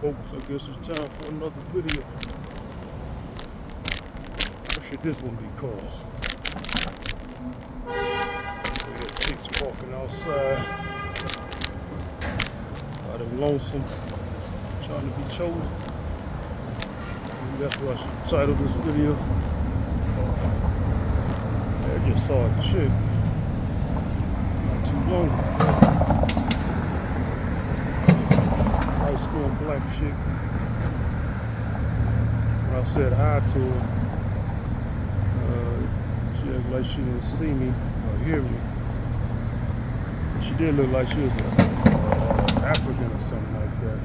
folks, I guess it's time for another video. What should this one be called? That chick's walking outside. Out of lonesome, trying to be chosen. Maybe that's what I should title this video. I just saw a chick not too long ago. High school black chick. When I said hi to her, she acted like she didn't see me or hear me. She did look like she was African or something like that.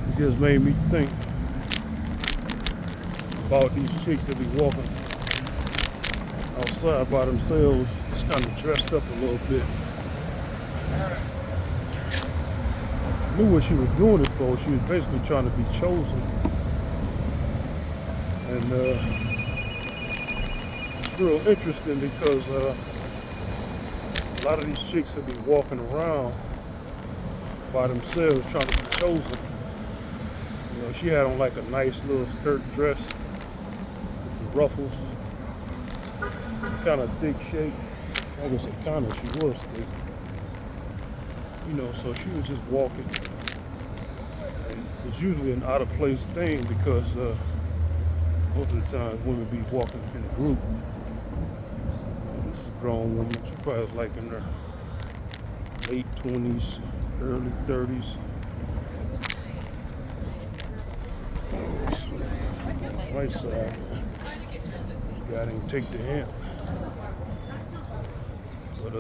It just made me think about these chicks that be walking outside by themselves, just kind of dressed up a little bit. I knew what she was doing it for. She was basically trying to be chosen. And it's real interesting because a lot of these chicks will be walking around by themselves trying to be chosen. You know, she had on like a nice little skirt dress with the ruffles, kind of thick shape. I guess it kind of, she was thick. You know, so she was just walking. And it's usually an out of place thing because most of the time women be walking in a group. This is a grown woman, she probably was like in her late 20s, early 30s. Right side. This guy didn't take the hint. But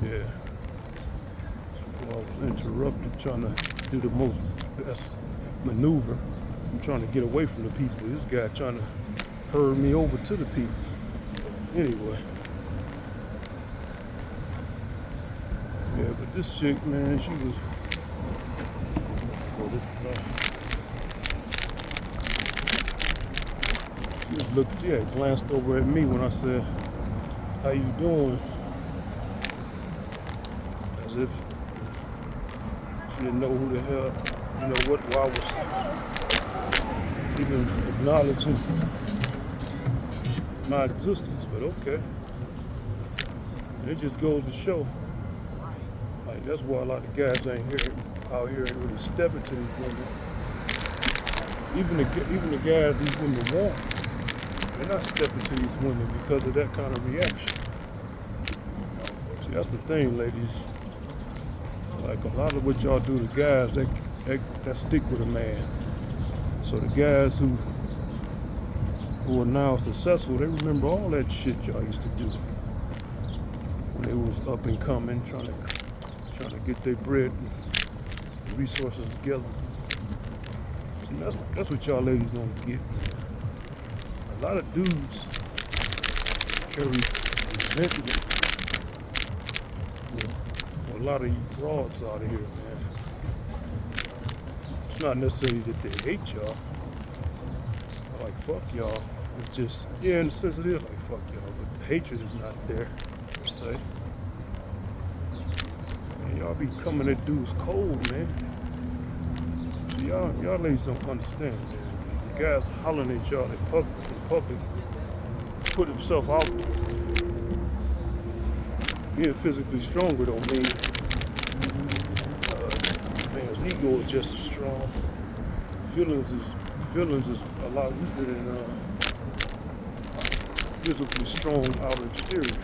yeah. Well, I was interrupted trying to do the best maneuver. I'm trying to get away from the people. This guy trying to herd me over to the people. Anyway. Yeah, but this chick, man, she was. Oh, this is She just looked, yeah, glanced over at me when I said, "How you doing?" As if she didn't know who the hell, you know, why I was even acknowledging my existence, but okay. It just goes to show, like, that's why a lot of guys out here ain't really stepping to these women. Even the guys these women want, they're not stepping to these women because of that kind of reaction. See, that's the thing, ladies. Like, a lot of what y'all do to guys, that stick with a man. So the guys who are now successful, they remember all that shit y'all used to do when they was up and coming, trying to get their bread and resources together. See, that's what y'all ladies don't get. A lot of dudes carry resentment. A lot of you broads out of here, man. It's not necessarily that they hate y'all. Like, fuck y'all. It's just, yeah, in the sense it is like, fuck y'all, but the hatred is not there, per se. Man, y'all be coming at dudes cold, man. See, y'all ladies don't understand, man. The guys hollering at y'all in public, put himself out there. Being physically stronger don't mean man's ego is just as strong. Feelings is a lot weaker than physically strong outer exterior.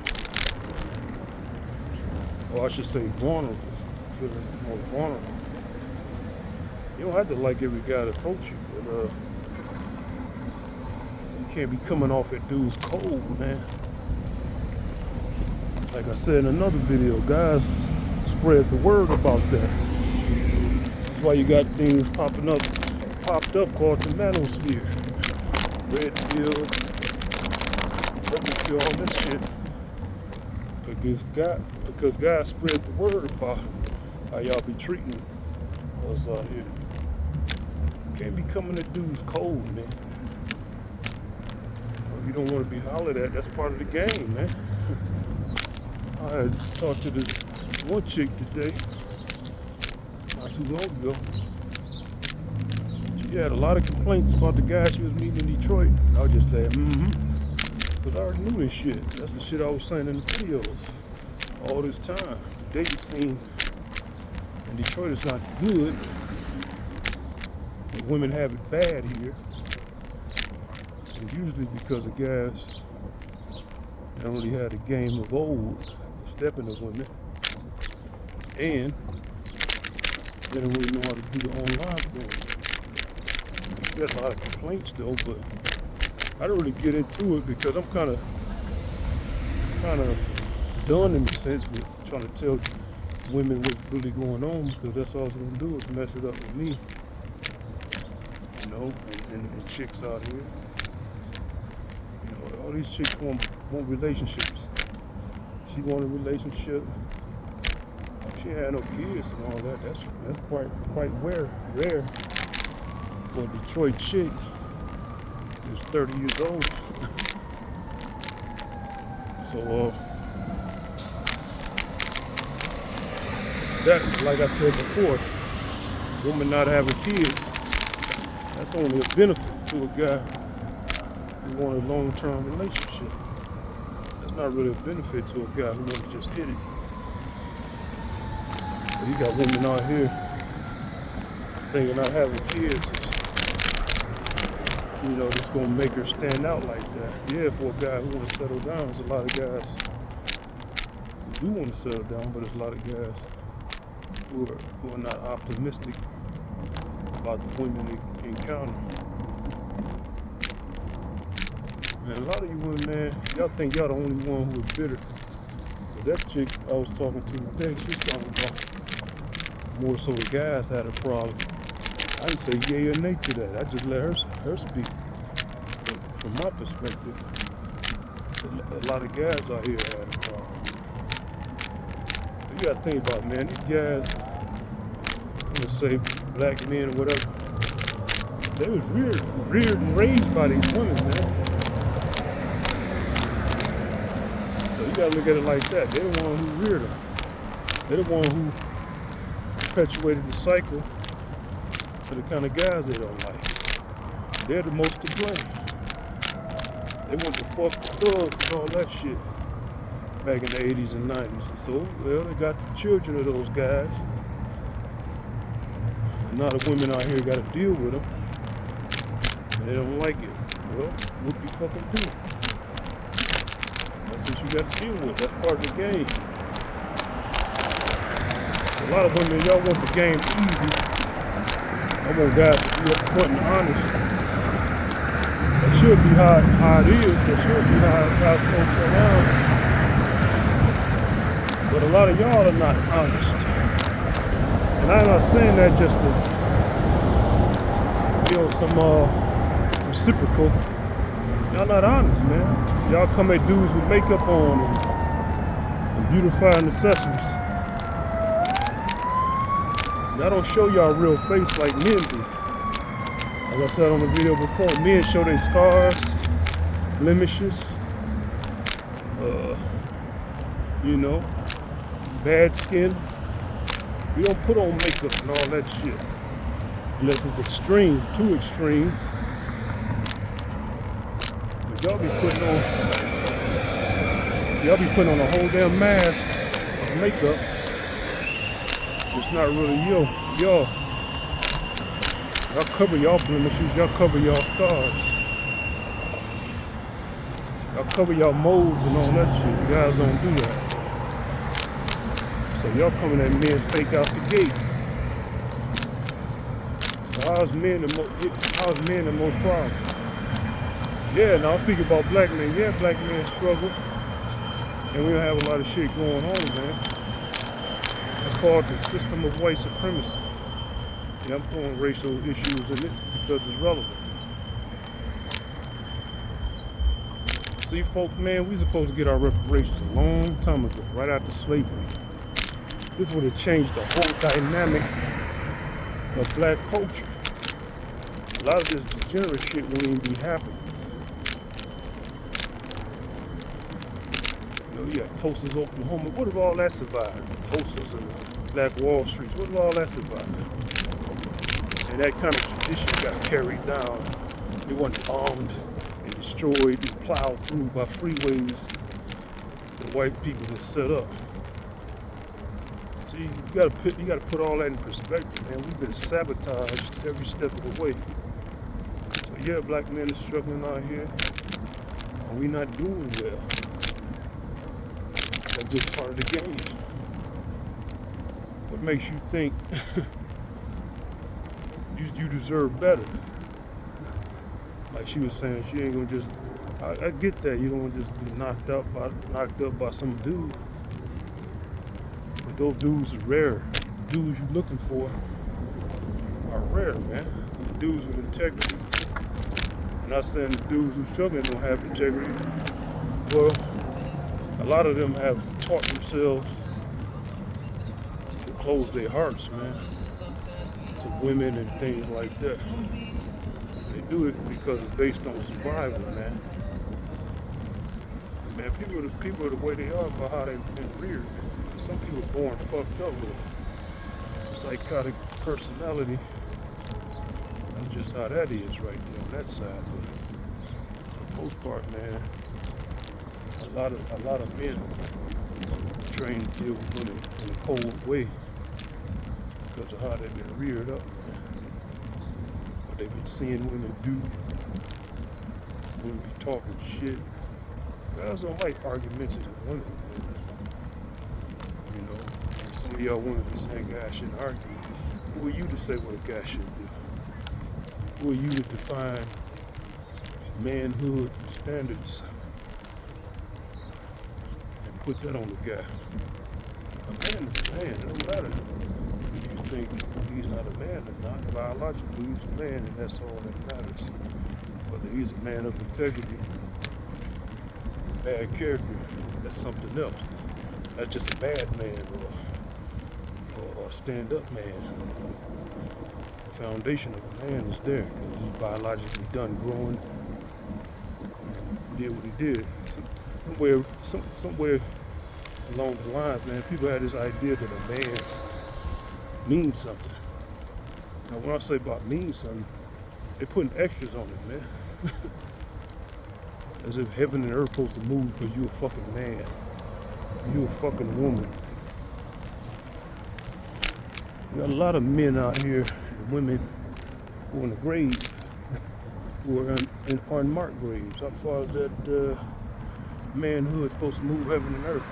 Or I should say vulnerable. Feelings is more vulnerable. You don't have to like every guy that approach you, but you can't be coming off at dudes cold, man. Like I said in another video, guys spread the word about that. That's why you got things popped up called the manosphere. Red pill, purple pill, all this shit. Because guys spread the word about how y'all be treating us out here. You can't be coming at dudes cold, man. You don't want to be hollered at. That's part of the game, man. I had talked to this one chick today. not too long ago. She had a lot of complaints about the guy she was meeting in Detroit. I was just like, because I already knew this shit. That's the shit I was saying in the videos all this time. Dating scene in Detroit is not good. The women have it bad here. And usually because the guys don't really have the game of old, stepping to women. And they don't really know how to do the online thing. There's a lot of complaints though, but I don't really get into it because I'm kind of done in the sense with trying to tell women what's really going on, because that's all it's gonna do is mess it up with me, you know, and chicks out here. You know, all these chicks want relationships. She want a relationship. She had no kids and all that. That's quite rare for a Detroit chick who's 30 years old. So that, like I said before, women not having kids, that's only a benefit to a guy who wants a long-term relationship. That's not really a benefit to a guy who wants to just hit it. But you got women out here thinking not having kids is, you know, just gonna make her stand out like that. Yeah, for a guy who wants to settle down, there's a lot of guys who do want to settle down, but there's a lot of guys who are not optimistic about the women they encounter. Man, a lot of you women, man, y'all think y'all the only one who is bitter. But that chick I was talking to today, she's talking about more so the guys had a problem. I didn't say yay or nay to that. I just let her speak. But from my perspective, a lot of guys out here had a problem. You gotta think about it, man. These guys, let's say black men or whatever, they was reared and raised by these women, man. So you gotta look at it like that. They're the one who reared them. They're the one who perpetuated the cycle for the kind of guys they don't like. They're the most to blame. They want to fuck the thugs and all that shit back in the 80s and 90s. And so, well, they got the children of those guys. And now the women out here got to deal with them. And they don't like it. Well, what you fucking do? That's what you got to deal with. That's part of the game. A lot of women, y'all want the game easy. I want guys to be up front and honest. That should be how it is. That should be how it's supposed to go down. But a lot of y'all are not honest. And I'm not saying that just to feel some reciprocal. Y'all not honest, man. Y'all come at dudes with makeup on and beautifying accessories. Y'all don't show y'all real face like men do. Like I said on the video before, men show their scars, blemishes, you know, bad skin. We don't put on makeup and all that shit. Unless it's extreme, too extreme. But y'all be putting on a whole damn mask of makeup. It's not really y'all cover y'all blemishes, y'all cover y'all scars. Y'all cover y'all moles and all that shit. You guys don't do that. So y'all coming at men fake out the gate. So how's men the most problem? Yeah, now I'm speaking about black men. Yeah, black men struggle. And we don't have a lot of shit going on, man. It's called the system of white supremacy. Yeah, I'm throwing racial issues in it because it's relevant. See, folks, man, we supposed to get our reparations a long time ago, right after slavery. This would have changed the whole dynamic of black culture. A lot of this degenerate shit wouldn't even be happening. You know, you got Tulsa's, Oklahoma. What if all that survived? Tulsa's and Black Wall Street. What all that's about? And that kind of tradition got carried down. It wasn't bombed and destroyed and plowed through by freeways the white people that set up. See, you gotta put all that in perspective, man. We've been sabotaged every step of the way. So yeah, black men are struggling out here, and we're not doing well. That's just part of the game. What makes you think you deserve better? Like she was saying, she ain't gonna just. I get that you don't want to just be knocked up by some dude. But those dudes are rare. The dudes you're looking for are rare, man. The dudes with integrity. I'm not saying the dudes who struggling don't have integrity. Well, a lot of them have taught themselves to close their hearts, man, to women and things like that. They do it because it's based on survival, man. Man, people are the way they are by how they've been reared. Some people are born fucked up with psychotic personality. That's just how that is right there on that side. But for the most part, man, a lot of men trained to deal with women in a cold way because of how they've been reared up, man. What they've been seeing women do, women be talking shit. Guys don't like argumentative women, man. You know, some of y'all women be saying guys shouldn't argue. Who are you to say what a guy should do? Who are you to define manhood standards and put that on the guy? A man is a man. It don't matter if you think he's not a man or not. Biologically, he's a man, and that's all that matters. Whether he's a man of integrity, bad character, that's something else. That's just a bad man or a stand-up man. The foundation of a man is there because he's biologically done growing and did what he did. Somewhere along the lines, man, people had this idea that a man means something. Now, when I say about means something, they're putting extras on it, man. As if heaven and earth supposed to move because you a fucking man. You a fucking woman. You got a lot of men out here and women who are in the grave, who are in unmarked graves. How far is that manhood supposed to move heaven and earth?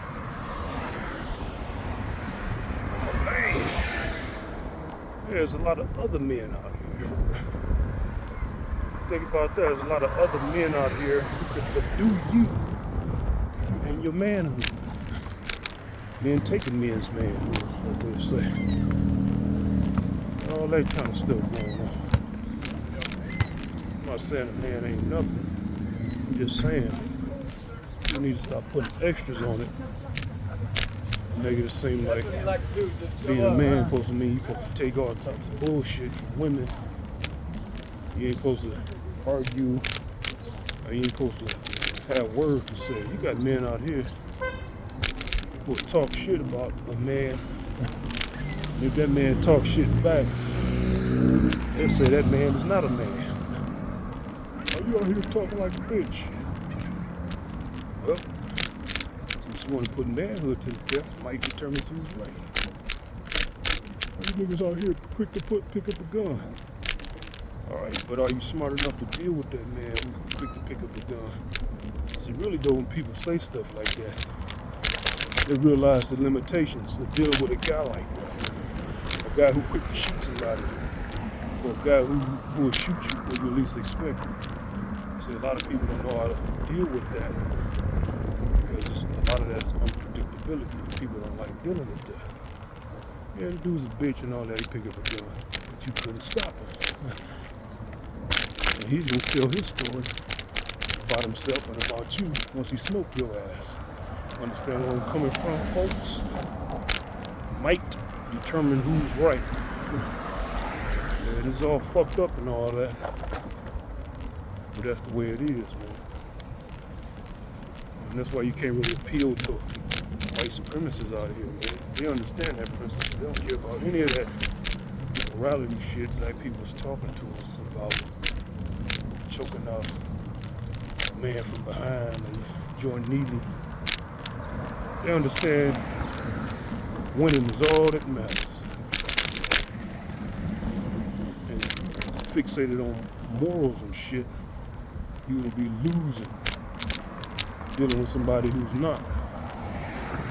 Oh, man. There's a lot of other men out here. Think about that. There's a lot of other men out here who can subdue you and your manhood. Men taking men's manhood, what they say. All that kind of stuff going on. I'm not saying a man ain't nothing. I'm just saying you need to stop putting extras on it. Make it seem like being a man supposed to mean you supposed to take all types of bullshit from women. You ain't supposed to argue, or you ain't supposed to have words to say. You got men out here who will talk shit about a man. If that man talks shit back, they'll say that man is not a man. Are you out here talking like a bitch? Well, since you want to put manhood to the test, might determine who's right. You niggas out here quick to pick up a gun. Alright, but are you smart enough to deal with that man who's quick to pick up a gun? See, really though, when people say stuff like that, they realize the limitations of dealing with a guy like that. A guy who quick to shoot somebody, or a guy who will shoot you when you least expect it. See, a lot of people don't know how to deal with that because a lot of that is unpredictability. People don't like dealing with that. Yeah, the dude's a bitch and all that, he pick up a gun, but you couldn't stop him. And he's gonna tell his story about himself and about you once he smoked your ass. Understand where I'm coming from, folks? Might determine who's right. And it's all fucked up and all that. But that's the way it is, man. And that's why you can't really appeal to white supremacists out here, man. They understand that principle. They don't care about any of that morality shit black people was talking to us about choking out a man from behind and joint neatly. They understand winning is all that matters. And fixated on morals and shit, you will be losing dealing with somebody who's not.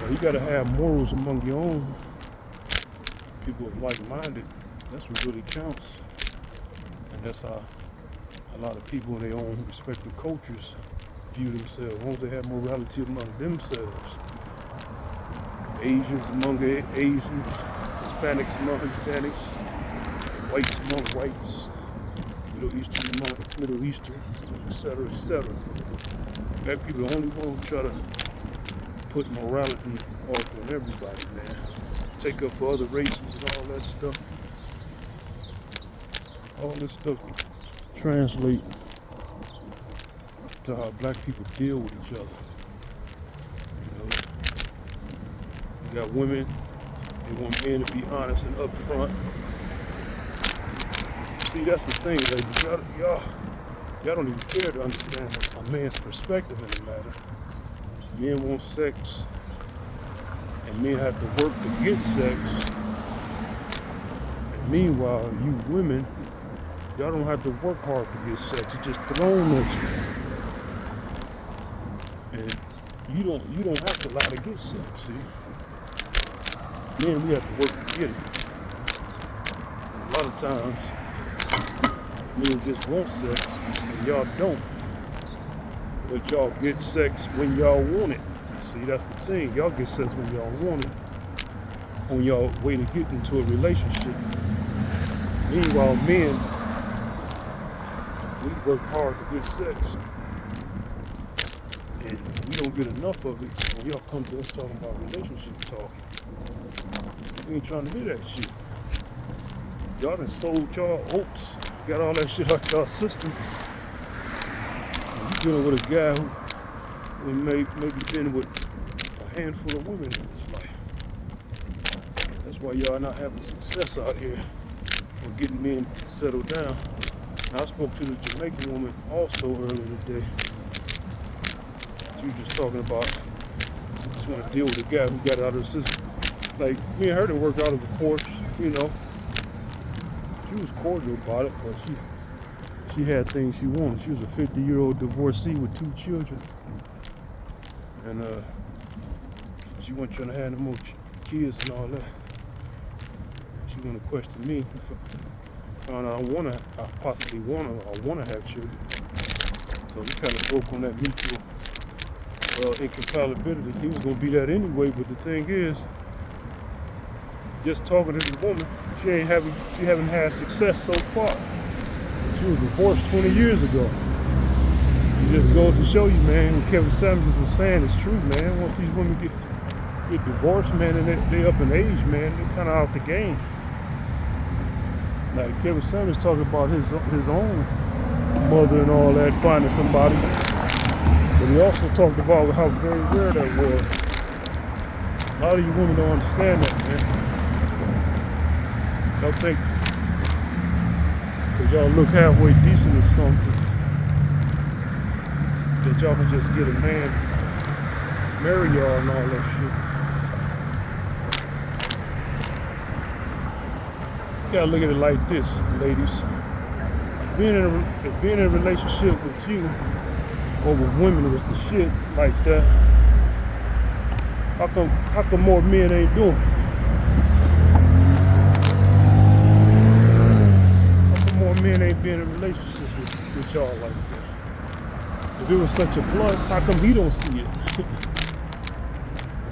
Now, you gotta have morals among your own people like-minded. That's what really counts. And that's how a lot of people in their own respective cultures view themselves. As long as they have morality among themselves. Asians among Asians, Hispanics among Hispanics, whites among whites, Middle Eastern among Middle Eastern, etc., etc. Black people are the only ones who try to put morality off on everybody, man. Take up for other races and all that stuff. All this stuff translate to how black people deal with each other. You got women, they want men to be honest and upfront. See, that's the thing, ladies. Y'all don't even care to understand a man's perspective in the matter. Men want sex, and men have to work to get sex. And meanwhile, you women, y'all don't have to work hard to get sex. It's just thrown at you. And you don't have to lie to get sex, see? Men, we have to work to get it. And a lot of times, men just want sex, and y'all don't. But y'all get sex when y'all want it. See, that's the thing. Y'all get sex when y'all want it. On y'all way to get into a relationship. Meanwhile, men, we work hard to get sex. And we don't get enough of it when y'all come to us talking about relationship talk. We ain't trying to hear that shit. Y'all done sold y'all oats, got all that shit out y'all system. And you dealing with a guy who maybe been with a handful of women in his life. That's why y'all not having success out here with getting men settled down. Now, I spoke to the Jamaican woman also earlier today. She was just talking about just want to deal with a guy who got out of the system. Like, me and her didn't work out of the course, you know. She was cordial about it, but she had things she wanted. She was a 50-year-old divorcee with 2 children. And she wasn't trying to have no more kids and all that. She wanted to question me. Found out I possibly want to have children. So we kind of broke on that mutual incompatibility. He was going to be that anyway, but the thing is, just talking to this woman, she haven't had success so far. She was divorced 20 years ago. It just goes to show you, man, what Kevin Samuels was saying is true, man. Once these women get divorced, man, and they up in age, man, they're kind of out the game. Like Kevin Samuels talking about his own mother and all that, finding somebody. But he also talked about how very rare that was. A lot of you women don't understand that, man. Y'all think, because y'all look halfway decent or something, that y'all can just get a man, marry y'all and all that shit. You gotta look at it like this, ladies. Being in a relationship with you or with women was the shit like that, how come more men ain't doing it? More men ain't being in relationships with y'all like that. If it was such a plus, how come he don't see it?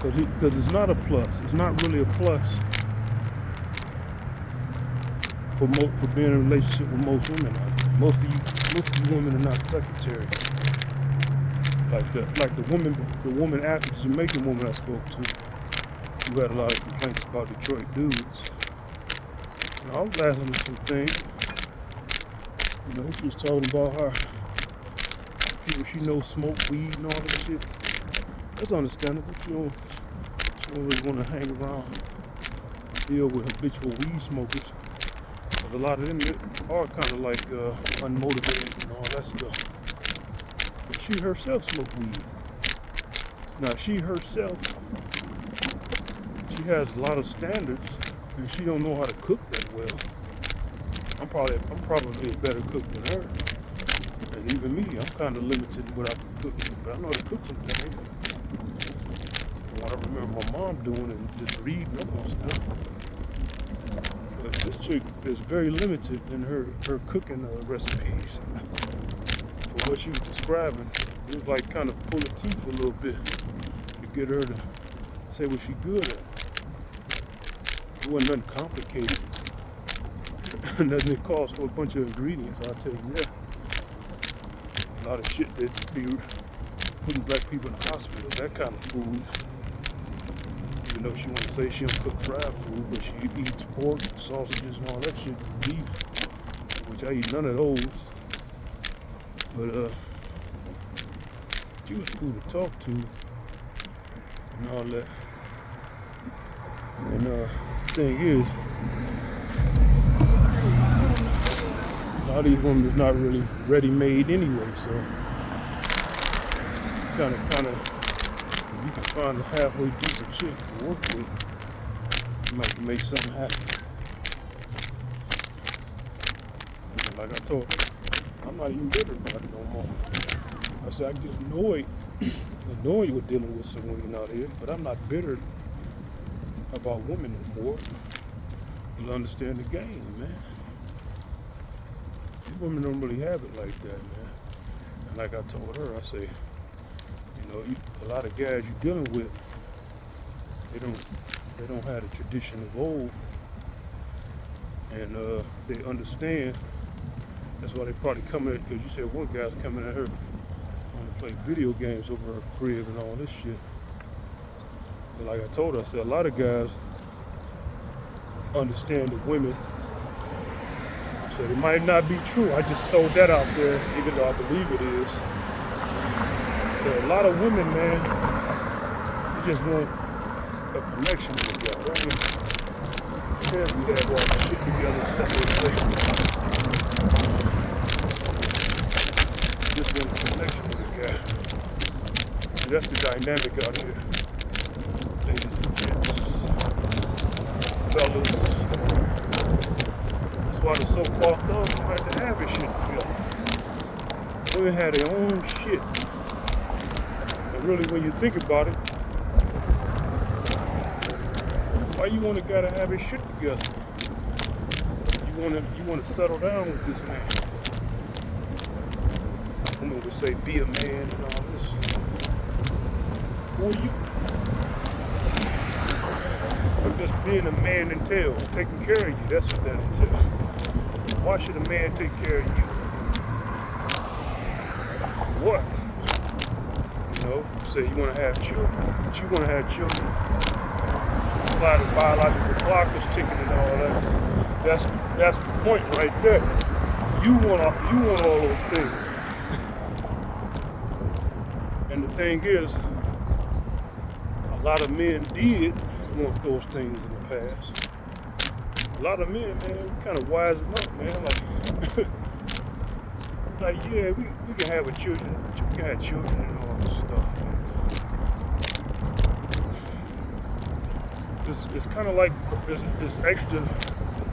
Because it's not a plus. It's not really a plus for being in a relationship with most women. Most of you women are not secretaries. Like the woman after the Jamaican woman I spoke to, who had a lot of complaints about Detroit dudes. And I was asking her some things. You know, she was talking about how people she knows smoke weed and all that shit. That's understandable. She don't really want to hang around deal with habitual weed smokers. But a lot of them are kind of like unmotivated and all that stuff. But she herself smoked weed. Now she herself, she has a lot of standards, and she don't know how to cook that well. I'm probably a better cook than her. And even me, I'm kind of limited in what I can cook, but I know how to cook some things. What I remember my mom doing and just reading up on stuff. But this chick is very limited in her cooking recipes. For what she was describing, it was like kind of pull her teeth a little bit to get her to say what she good at. It wasn't nothing complicated. Nothing that calls for a bunch of ingredients, I'll tell you that. A lot of shit that be putting black people in the hospital, that kind of food. Even though she won't say she don't cook fried food, but she eats pork, sausages, and all that shit, beef, which I eat none of those. But she was cool to talk to and all that. And thing is, a lot of these women is not really ready-made anyway, so kind of, if you can find a halfway decent chick to work with, you might make something happen. And like I told her, I'm not even bitter about it no more. I said I get annoyed with dealing with some women out here, but I'm not bitter about women no more. You understand the game, man. These women don't really have it like that, man. And like I told her, I say, a lot of guys you're dealing with, they don't have the tradition of old, and they understand. That's why they probably come in, because you said one guy's coming at her want to play video games over her crib and all this shit. But like I told her, I said a lot of guys understand that women. So it might not be true. I just throw that out there, even though I believe it is. There are a lot of women, man, they just want a connection with a guy, right? Yeah, we have all that shit together, stuff like that. Just want a connection with a guy. And that's the dynamic out here. Ladies and gents, fellas. That's why the so-called thugs don't have to have his shit together. Women have their own shit. Really, when you think about it, why you want a guy to have his shit together? You want to settle down with this man. Women would say, be a man and all this. Who are you? I'm just being a man entails, taking care of you. That's what that entails. Why should a man take care of you? What? Say you want to have children, but you want to have children. A lot of biological clock is ticking and all that. That's the point right there. You want all those things. And the thing is, a lot of men did want those things in the past. A lot of men, man, kind of wising up, man. Like yeah, we can have children. We can have children and all this stuff, man. It's kind of like there's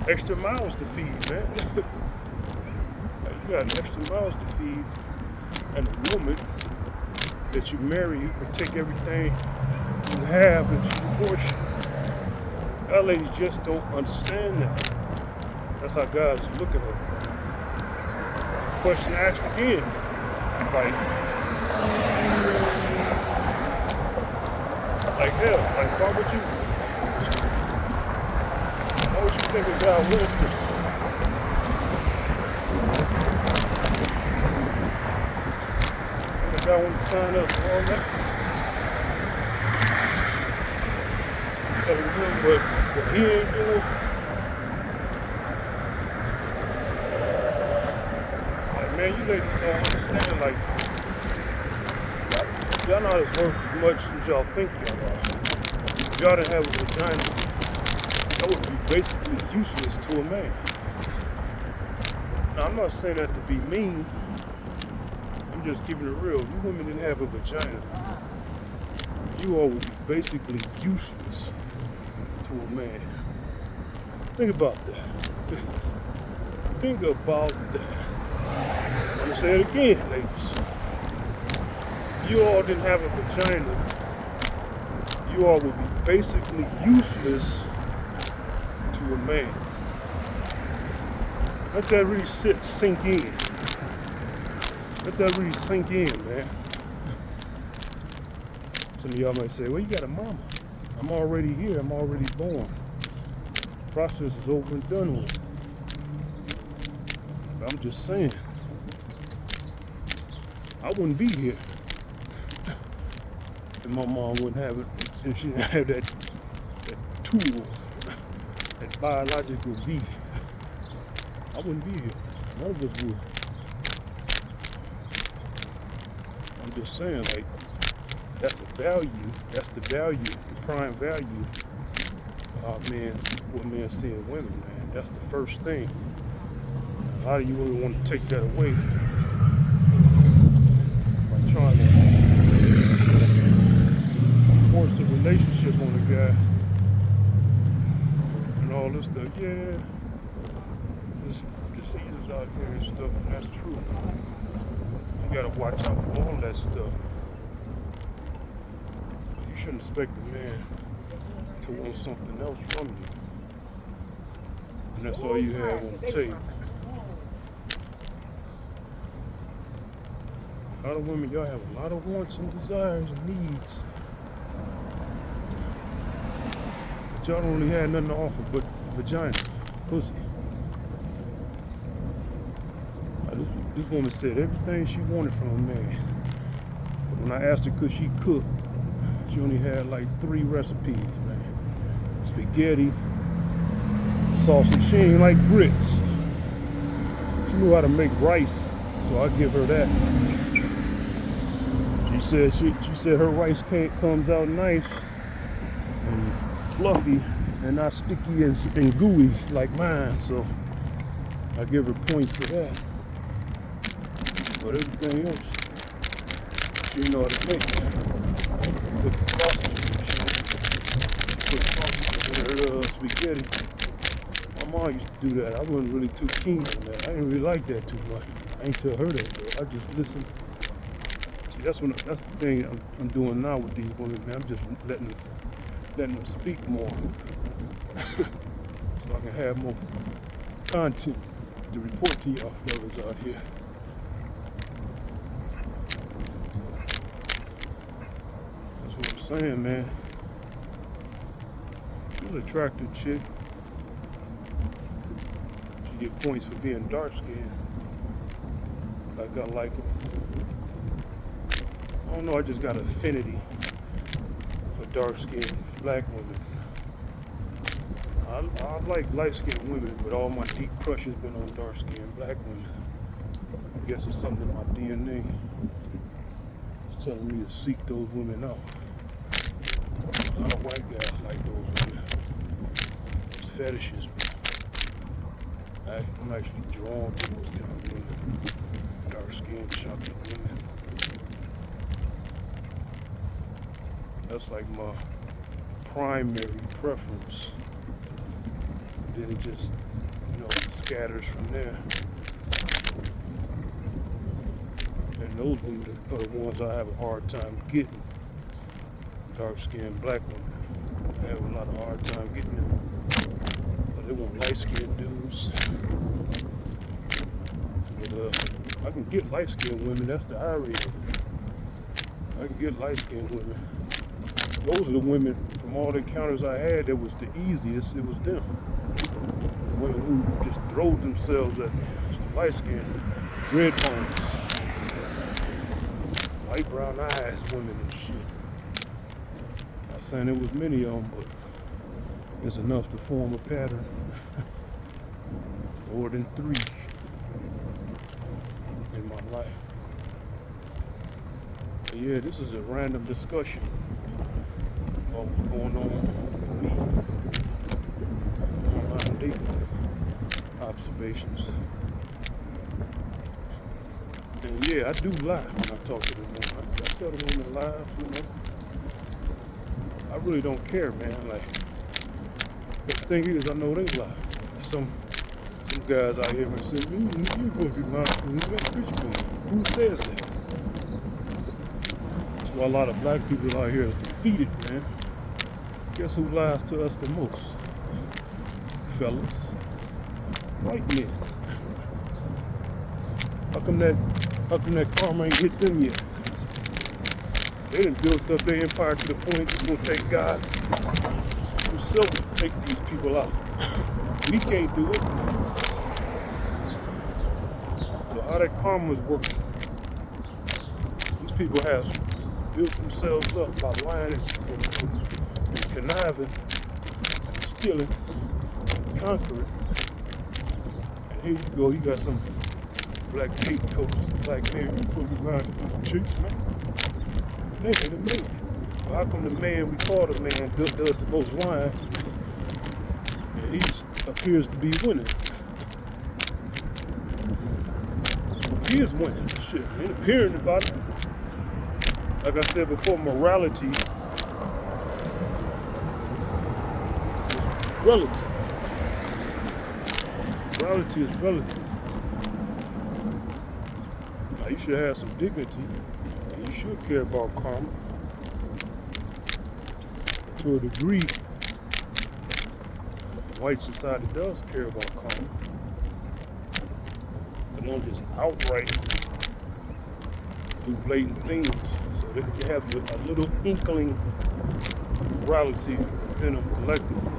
extra mouths to feed, man. Like you got extra mouths to feed, and a woman that you marry, you can take everything you have and she divorce you. Y'all ladies just don't understand that. That's how guys are looking at it. Question asked again, like hell, like why would you think a guy would? And the guy want to sign up for all that? Telling him what he ain't doing. Like, man, you ladies don't understand, like, y'all not as worth as much as y'all think y'all are. If y'all didn't have a vagina, I would basically useless to a man. Now, I'm not saying that to be mean. I'm just keeping it real. You women didn't have a vagina. You all would be basically useless to a man. Think about that. Think about that. I'm gonna say it again, ladies. You all didn't have a vagina. You all would be basically useless to a man. Let that really sink in. Let that really sink in, man. Some of y'all might say, well, you got a mama. I'm already here. I'm already born. The process is over and done with. But I'm just saying, I wouldn't be here if my mom wouldn't have it, if she didn't have that tool, that biological V. I wouldn't be here. None of us would. I'm just saying, like, that's a value. That's the value, the prime value of what men see in women, man. That's the first thing. A lot of you women want to take that away by trying to force a relationship on a guy and all this stuff. Yeah, there's diseases out here and stuff, and that's true. You gotta watch out for all that stuff. You shouldn't expect a man to want something else from you. And that's all you have on the table. A lot of women, y'all have a lot of wants and desires and needs. But y'all don't really have nothing to offer but vagina, pussy. This woman said everything she wanted from a man. But when I asked her could she cook, she only had like 3 recipes, man. Spaghetti, sausage. She ain't like grits. She knew how to make rice, so I give her that. She said her rice comes out nice and fluffy and not sticky and gooey like mine, so I give her points for that. But everything else, she know how to make. Put sausage in her spaghetti. My mom used to do that. I wasn't really too keen on that. I didn't really like that too much. I ain't tell her that though. I just listened. See, that's the thing I'm doing now with these women, man. I'm just letting them speak more, so I can have more content to report to y'all fellas out here. So, that's what I'm saying, man. She's an attractive chick. She get points for being dark skinned. Like I like them. I don't know, I just got an affinity for dark-skinned black women. I like light-skinned women, but all my deep crush has been on dark-skinned black women. I guess it's something in my DNA. It's telling me to seek those women out. A lot of white guys like those women. It's fetishes, but I'm actually drawn to those kind of women. Dark-skinned, chocolate women. That's like my primary preference. Then it just, scatters from there. And those women are the ones I have a hard time getting. Dark-skinned black women. I have a lot of hard time getting them. But they want light-skinned dudes. But I can get light-skinned women, that's the irony of it. I can get light-skinned women. Those are the women, from all the encounters I had, that was the easiest, it was them. The women who just throwed themselves at me. It's the light-skinned, red bones, light brown eyes women and shit. I'm not saying it was many of them, but it's enough to form a pattern. More than 3 in my life. But yeah, this is a random discussion. What was going on with me. observations. And yeah, I do lie when I talk to them. I tell them women lies, you know. I really don't care, man. Like, the thing is, I know they lie. Some guys out here may say, you're supposed to be lying. Who says that? That's why a lot of black people out here are defeated, man. Guess who lies to us the most? Fellas. White men. How come that karma ain't hit them yet? They done built up their empire to the point it's gonna take God himself to take these people out. We can't do it. So how that karma is working? These people have built themselves up by lying and conniving, and stealing, and conquering. And here you go, you got some black hate coaches, black men who put the line to these chicks, man. They ain't a man. Well, how come the man we call the man does the most lying, and he appears to be winning? He is winning. Shit, he ain't appearing about it. Like I said before, morality is relative. Morality is relative. Now, you should have some dignity, and you should care about karma. To a degree, white society does care about karma. They don't just outright do blatant things. So they have a little inkling morality within them collectively.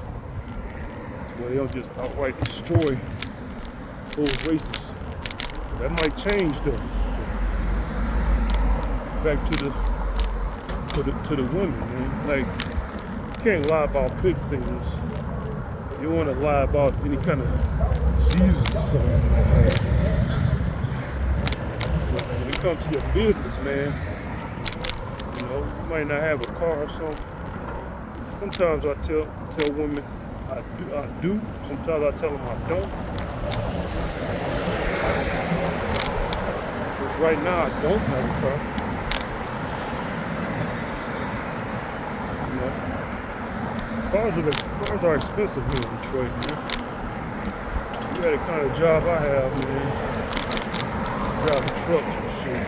So they don't just outright destroy those races. That might change though. Back to the women, man. Like, you can't lie about big things. You want to lie about any kind of diseases or something. But when it comes to your business, man, you know, you might not have a car or something. Sometimes I tell women I do. Sometimes I tell them I don't. Because right now I don't have a car. Cars are expensive here in Detroit, man. You got the kind of job I have, man. Driving trucks and shit.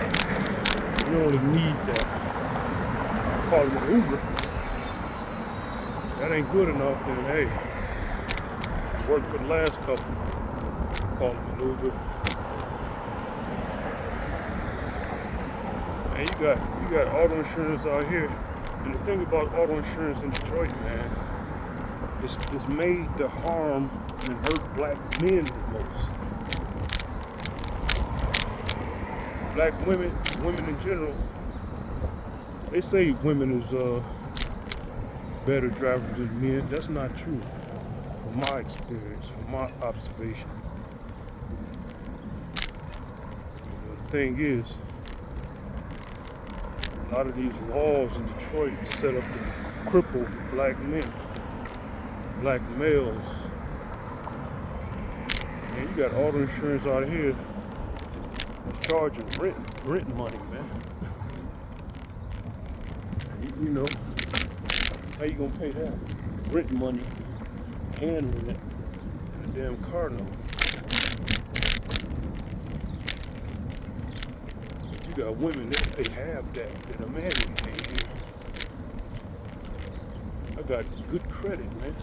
You don't really need that. Call it an Uber. That ain't good enough, then hey. Worked for the last couple. Call it an Uber. Man, you got auto insurance out here. And the thing about auto insurance in Detroit, man, it's made to harm and hurt black men the most. Black women in general, they say women is better drivers than men. That's not true, from my experience, from my observation. The thing is, a lot of these laws in Detroit are set up to cripple black men, black males. Man, you got auto insurance out here that's charging rent money, man. You know, how you gonna pay that? Rent money and rent and a damn car note. You got women that pay half that a man would pay here. I got good credit, man.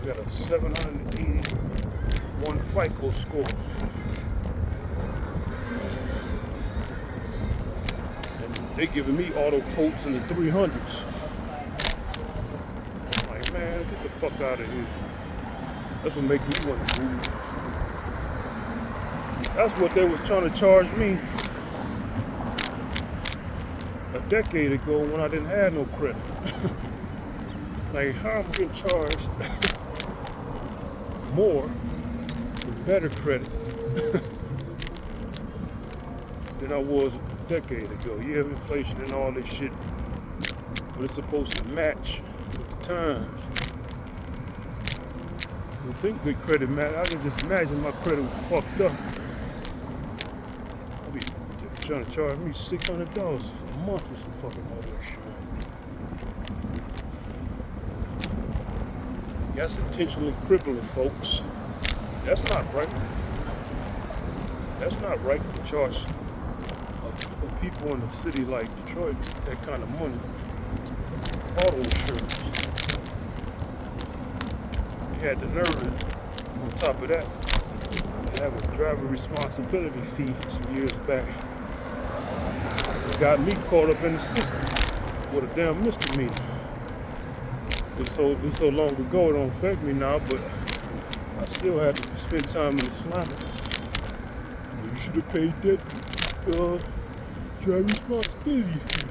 I got a 781 FICO score. And they giving me auto quotes in the 300s. I'm like, man, get the fuck out of here. That's what makes me want to move. That's what they was trying to charge me a decade ago when I didn't have no credit. Like, how I'm getting charged more with better credit than I was a decade ago. You have inflation and all this shit, but it's supposed to match with the times. don't think good credit matter. I can just imagine my credit was fucked up. I'll be trying to charge me $600 a month for some fucking auto insurance. That's intentionally crippling, folks. That's not right. That's not right to charge people in a city like Detroit that kind of money. Auto insurance. They had the nerve on top of that to have a driver responsibility fee some years back. It got me caught up in the system with a damn misdemeanor. It's so long ago it don't affect me now, but I still had to spend time in the slammer. You should have paid that driver responsibility fee.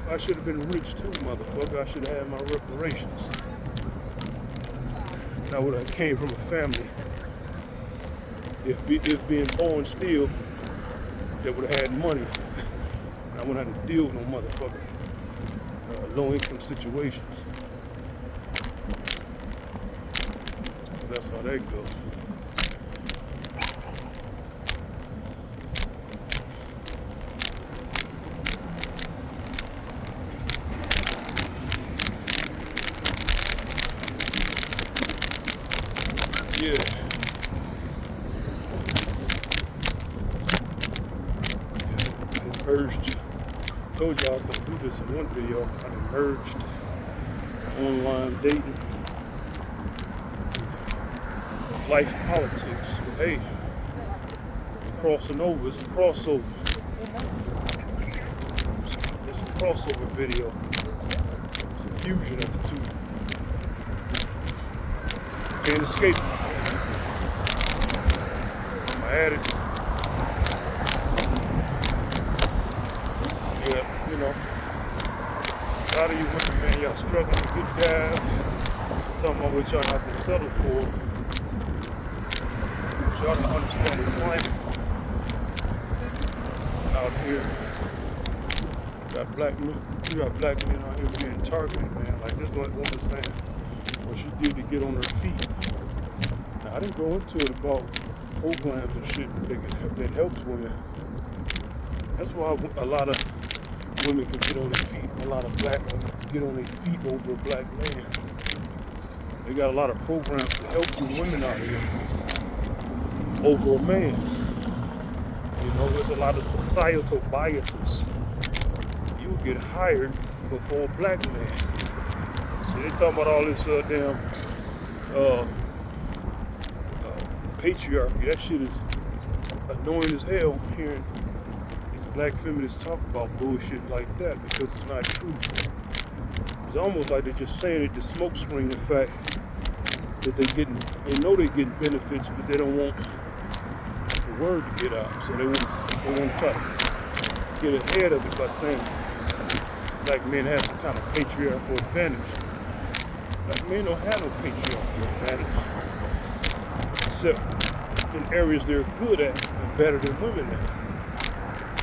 I should have been rich too, motherfucker. I should have had my reparations. I would have came from a family, if being born still, that would have had money. I wouldn't have to deal with no motherfucker. Low-income situations. That's how that goes. Yeah. I merged. Told you I was gonna do this in one video. I merged online dating with life politics. But hey, crossing over. It's a crossover. It's a crossover video. It's a fusion of the two. Can't escape it. I'm at it. Yeah, you know. A lot of you women, man, y'all struggling to get guys. Talking about what y'all not gonna settle for. Y'all don't understand the climate out here. We got black men out here being targeted, man. Like this woman saying what she did to get on her feet. Now, I didn't go into it about programs and shit that helps women. That's why a lot of women can get on their feet. A lot of black women get on their feet over a black man. They got a lot of programs to help you women out here over a man. You know, there's a lot of societal biases. You get hired before a black man. So they talking about all this damn patriarchy. That shit is annoying as hell hearing these black feminists talk about bullshit like that because it's not true. It's almost like they're just saying it to smoke screen the fact that they know they're getting benefits, but they don't want the word to get out. So they want to try to get ahead of it by saying black men have some kind of patriarchal advantage. Black men don't have no patriarchal advantage, except in areas they're good at and better than women at,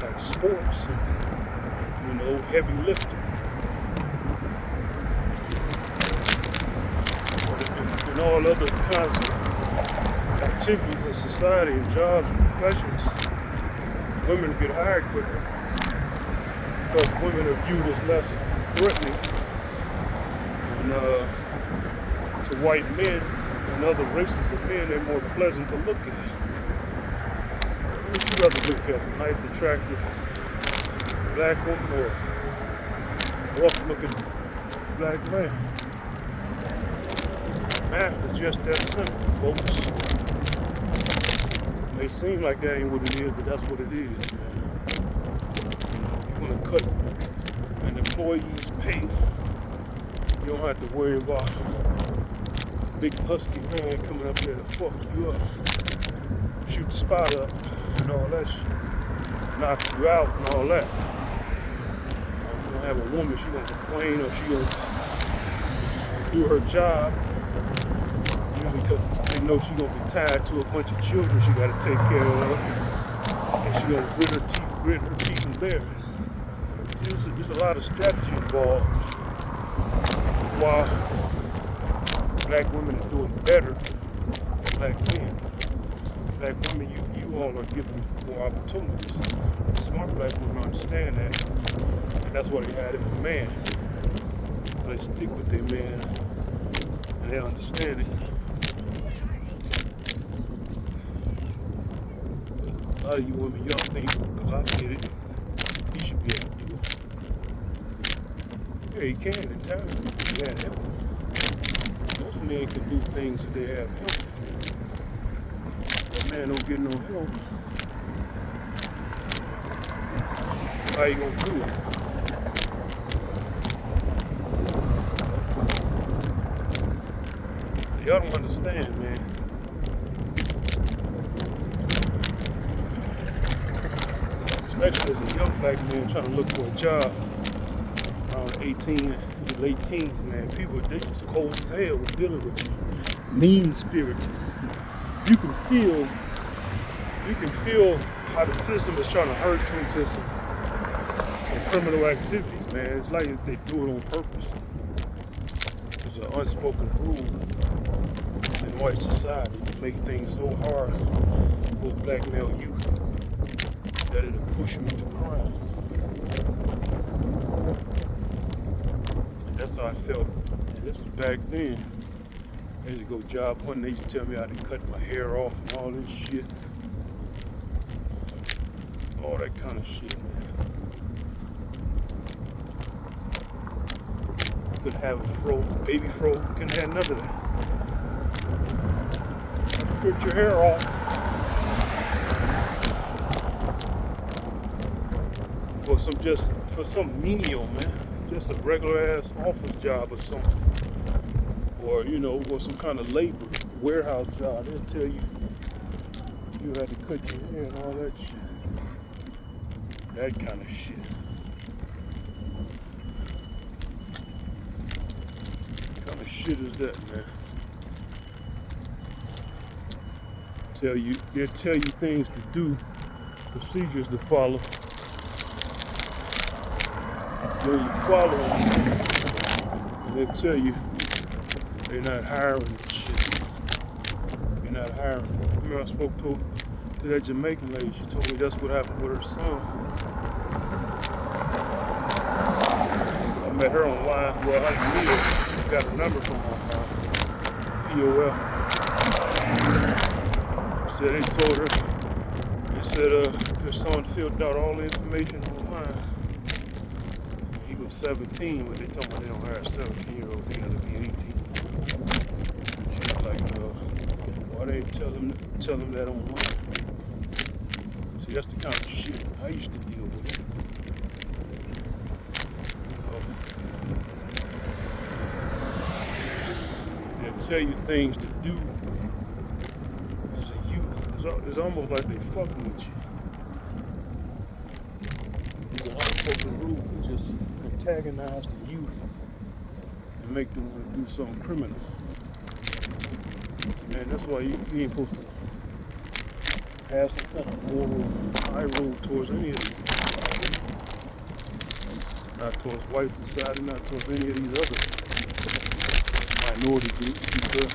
like sports and, heavy lifting. And all other kinds of activities in society and jobs and professions, women get hired quicker because women are viewed as less threatening and to white men and other races of men, they're more pleasant to look at. What would you rather look at? A nice, attractive black woman or a rough-looking black man? Math is just that simple, folks. It may seem like that ain't what it is, but that's what it is, man. You want to cut an employee's pay, you don't have to worry about a big husky man coming up there to fuck you up, shoot the spot up, and all that shit, knock you out and all that. You don't have a woman, she gonna complain or she gonna do her job, usually because they know she gonna be tied to a bunch of children she gotta take care of, and she gonna grit her teeth and bear it. There's a lot of strategy involved. While black women are doing better than black men. Black women, you all are given more opportunities. And smart black women understand that. And that's why they had him a man. They stick with their man and they understand it. A lot of you women, y'all think, because I did it, he should be able to do it. Yeah, he can in time. He had help. Most men can do things if they have help. But man don't get no help. How you gonna do it? So y'all don't understand, man. Especially as a young black man trying to look for a job around 18, late teens, man. People, they just cold as hell with dealing with you. Mean spirited. You can feel how the system is trying to hurt you into some criminal activities, man. It's like they do it on purpose. It's an unspoken rule in white society to make things so hard for black male youth that it'll push them into crime. And that's how I felt. And this was back then. I used to go job hunting. They used to tell me how to cut my hair off and all this shit. All that kind of shit, man. Couldn't have a fro, baby fro. Couldn't have none of that. Cut your hair off. For some menial, man, just a regular ass office job or something, or or some kind of labor warehouse job. They'll tell you you had to cut your hair and all that shit. That kind of shit. What kind of shit is that, man? They'll tell you things to do, procedures to follow. Then you follow them, and they tell you they're not hiring and shit. They're not hiring. I remember I spoke to that Jamaican lady. She told me that's what happened with her son. I met her online. Well, I didn't meet her. I got a number from her POL. Said they told her. They said her son filled out all the information online. 17, but they told me they don't hire 17-year-olds, they gotta be 18. She's like, why they tell them that online? See, that's the kind of shit I used to deal with. They'll tell you things to do as a youth. It's almost like they fucking with you. It's an unspoken rule. It's just antagonize the youth and make them want to do something criminal. Man, that's why you ain't supposed to have some kind of moral high road towards any of these people. Not towards white society, not towards any of these other minority groups, because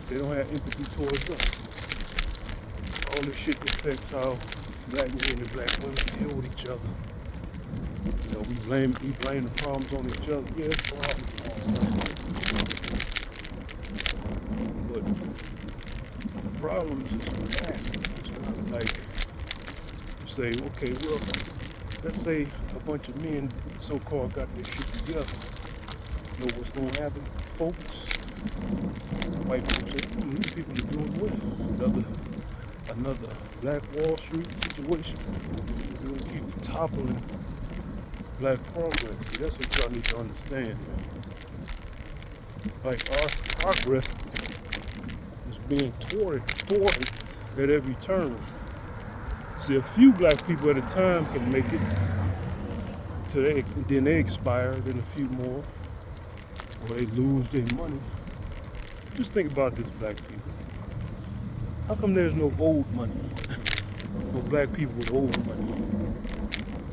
they don't have empathy towards us. All this shit affects how black men and black women deal with each other. We blame the problems on each other. Yeah, it's problems. But the problems is massive. It's not like you say, okay, well, let's say a bunch of men so-called got their shit together. You know what's going to happen? Folks, white folks say, these people are doing well. Another Black Wall Street situation. We're going to keep toppling black progress. See, that's what y'all need to understand, man. Like, our progress is being thwarted at every turn. See, a few black people at a time can make it today, then they expire, then a few more, or they lose their money. Just think about this, black people. How come there's no old money? No black people with old money?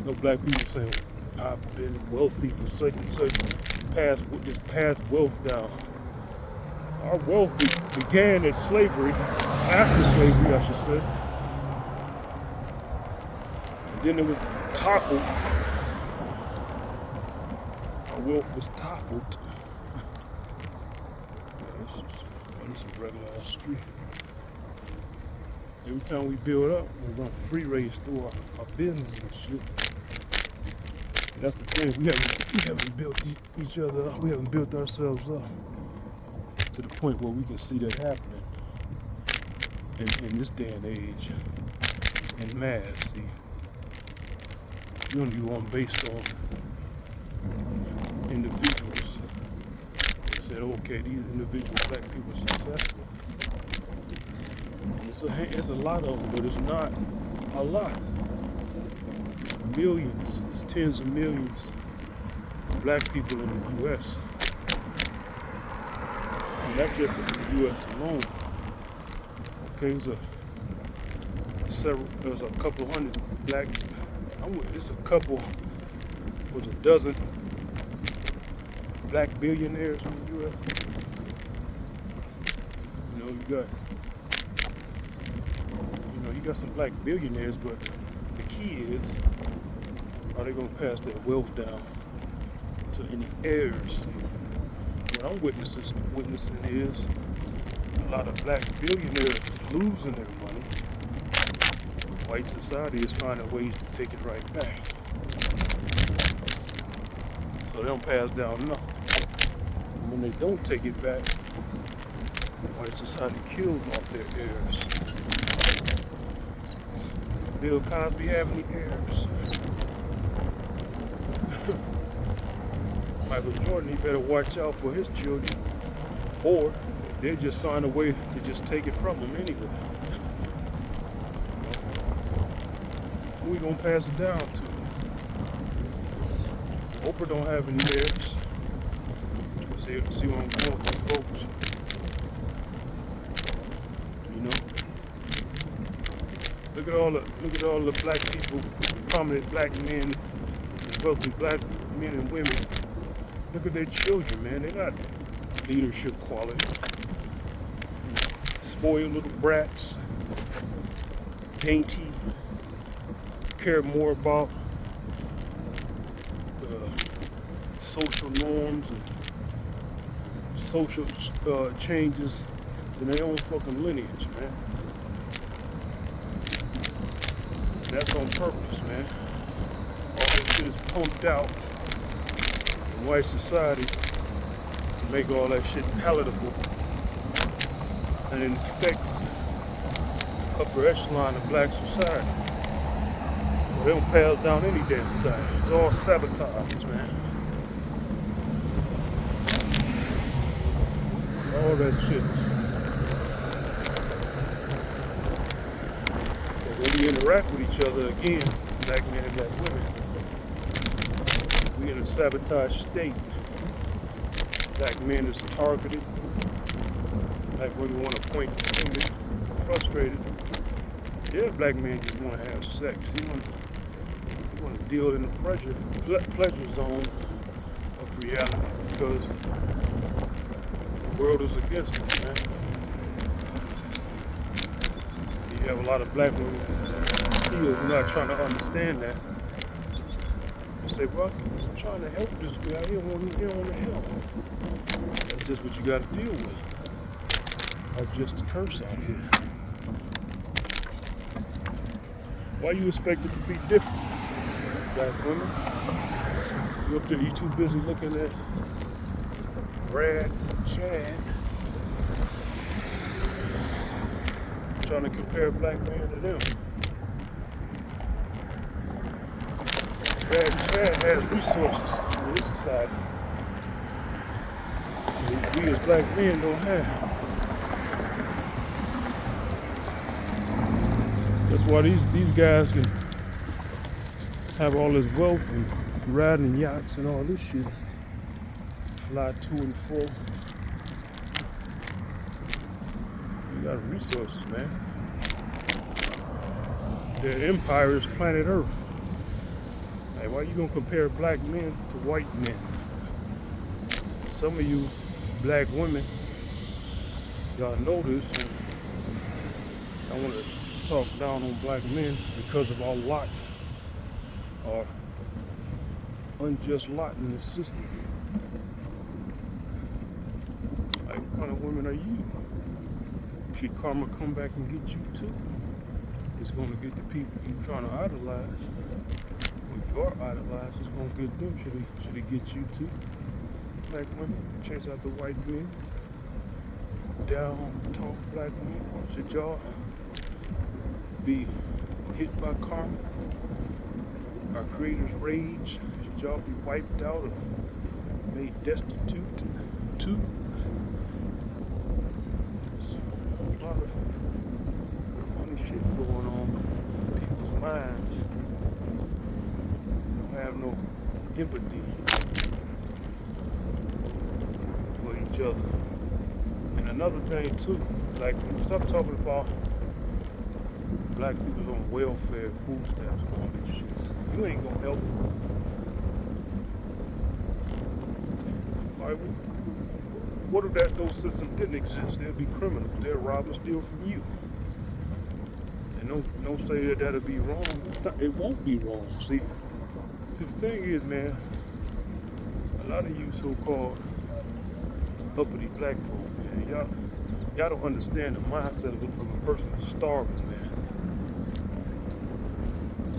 No black people saying, I've been wealthy for such and such pass wealth down. Our wealth began at slavery, after slavery, I should say. And then it was toppled. Our wealth was toppled. This is a regular ass street. Every time we build up, we're gonna free raise through our business and shit. And that's the thing, we haven't built each other up, we haven't built ourselves up to the point where we can see that happening in this day and age, in mass. See, you only one based on individuals. They said, okay, these individual black people are successful. It's a lot of them, but it's not a lot. It's millions, it's tens of millions of black people in the U.S. And that's just in the U.S. alone. Okay, there's a couple hundred black, it's a couple, was a dozen black billionaires in the U.S. You got some black billionaires, but the key is, are they gonna pass their wealth down to any heirs? What I'm witnessing is a lot of black billionaires losing their money. White society is finding ways to take it right back. So they don't pass down nothing. And when they don't take it back, white society kills off their heirs. Bill Cosby have any heirs? Michael Jordan, he better watch out for his children, or they just find a way to just take it from him anyway. Who we gonna pass it down to? Oprah don't have any heirs. See what I'm going with, folks? You know? Look at all the black people, prominent black men, wealthy black men and women. Look at their children, man. They got leadership quality. Spoiled little brats, dainty, care more about social norms and social changes than their own fucking lineage, man. That's on purpose, man. All that shit is pumped out in white society to make all that shit palatable, and it affects upper echelon of black society. So they don't pass down any damn thing. It's all sabotage, man. All that shit. When we interact with each other again, black men and black women, we in a sabotage state. Black men is targeted. Black women want to point the finger, frustrated. Yeah, black men just want to have sex. He want to deal in the pleasure zone of reality, because the world is against it, man. You have a lot of black women still not trying to understand that. They say, well, I'm trying to help this guy. He don't want to help. That's just what you got to deal with. That's just the curse out here. Why you expect it to be different, black women? You up there, you too busy looking at Brad, Chad, trying to compare black men to them. Brad and Chad has resources in this society we as black men don't have. That's why these guys can have all this wealth and riding yachts and all this shit, fly to and fro. You got resources, man. Their empire is planet Earth. Hey, why you gonna compare black men to white men? some of you black women, y'all know this, and I want to talk down on black men because of our lot, our unjust lot in the system. Like, what kind of women are you? Should karma come back and get you too? It's going to get the people you trying to idolize. When you are idolized, it's going to get them. Should it get you too? Black women, chase out the white men, down talk black men. Should y'all be hit by karma? Our creator's rage? Should y'all be wiped out or made destitute too? There's a lot of funny shit going on in people's minds. Don't have no empathy for each other. And another thing too, like, stop talking about black people on welfare, food stamps, and all this shit. You ain't gonna help them. Like, what if those systems didn't exist? They'd be criminals. They'd rob and steal from you. And don't say that that'll be wrong. It won't be wrong. See, the thing is, man, a lot of you so-called uppity black folk, man, y'all don't understand the mindset of a person who's starving, man.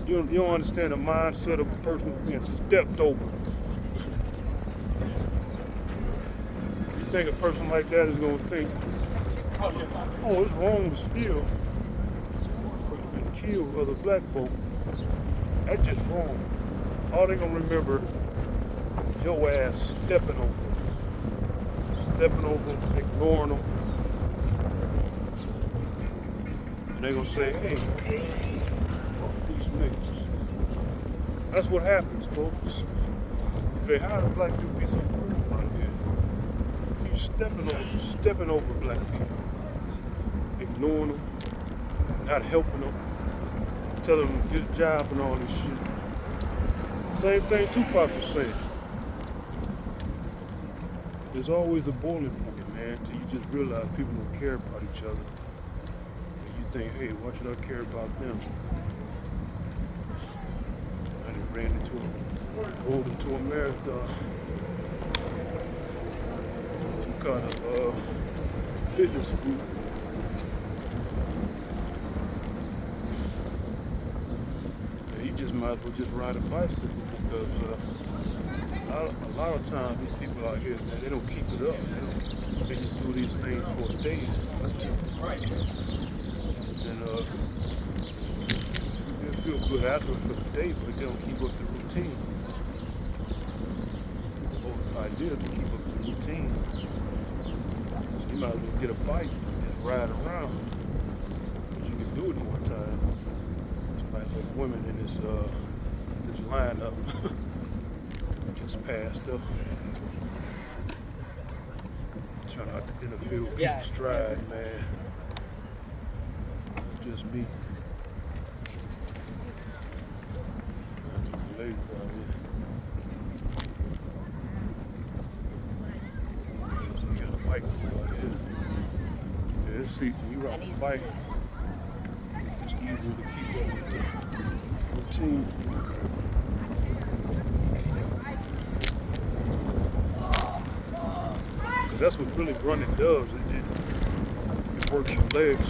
You don't understand the mindset of a person who's being stepped over. You think a person like that is going to think, oh, it's wrong to steal and kill other black folk. That's just wrong. All they're going to remember is your ass stepping over them, ignoring them. And they're going to say, hey, these niggas. That's what happens, folks. Hey, how do black people be so cruel around here? Keep stepping over black people. Ignoring them, not helping them, telling them to get a job and all this shit. Same thing Tupac was saying. There's always a boiling point, man, till you just realize people don't care about each other. And you think, hey, why should I care about them? I just rolled into a marathon. Some kind of fitness group. And you just might as well just ride a bicycle because a lot of times these people out here, man, they don't keep it up. They just do these things for a day. And they feel good after for the day, but they don't keep up the routine. The whole idea is to keep up the routine. So you might as well get a bike and just ride around. Because you can do it more time. It's like those women in this lineup. Just passed up. Trying not to interfere with people's stride, man. Just me. Ladies out here. So you got a bike out here. Yeah, see, when you ride a bike, it's easier to keep up with the routine. That's what really running does. It works your legs.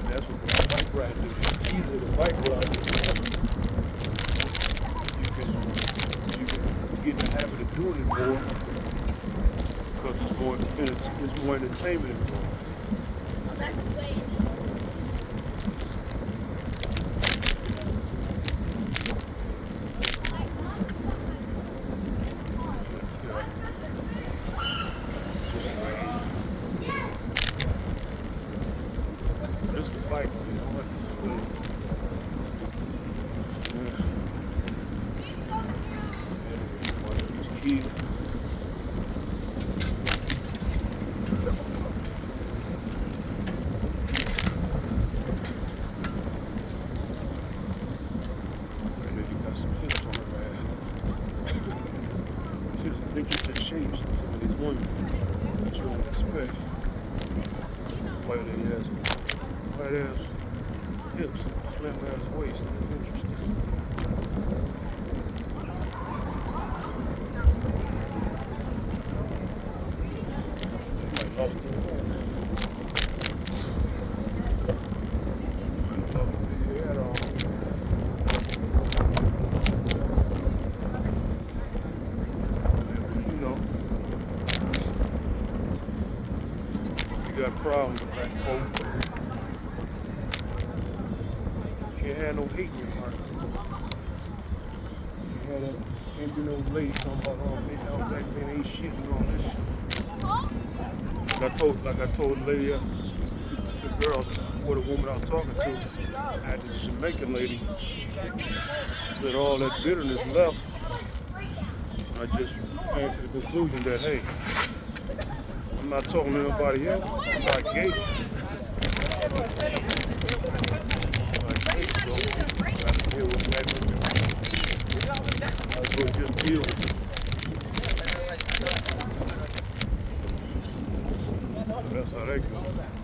That's what the bike ride do. It's easier to bike ride. You can get in the habit of doing it more because there's more entertainment involved. It's the bike, you know what? Yeah. women that you don't expect. White lady has white ass hips, slim ass waist. Interesting. Lost the head off. You know, you got problems with black folk. You can't have no hate in your heart. Can't be no lady talking about all black men ain't shit and all this shit. Like I told the lady, the girl, or the woman I was talking to, at the Jamaican lady, said all that bitterness left. I just came to the conclusion that, hey, I'm not talking to nobody else. I'm not gay. I'm not gay, so I gotta deal with that. I was going to just deal with it. That's how that goes.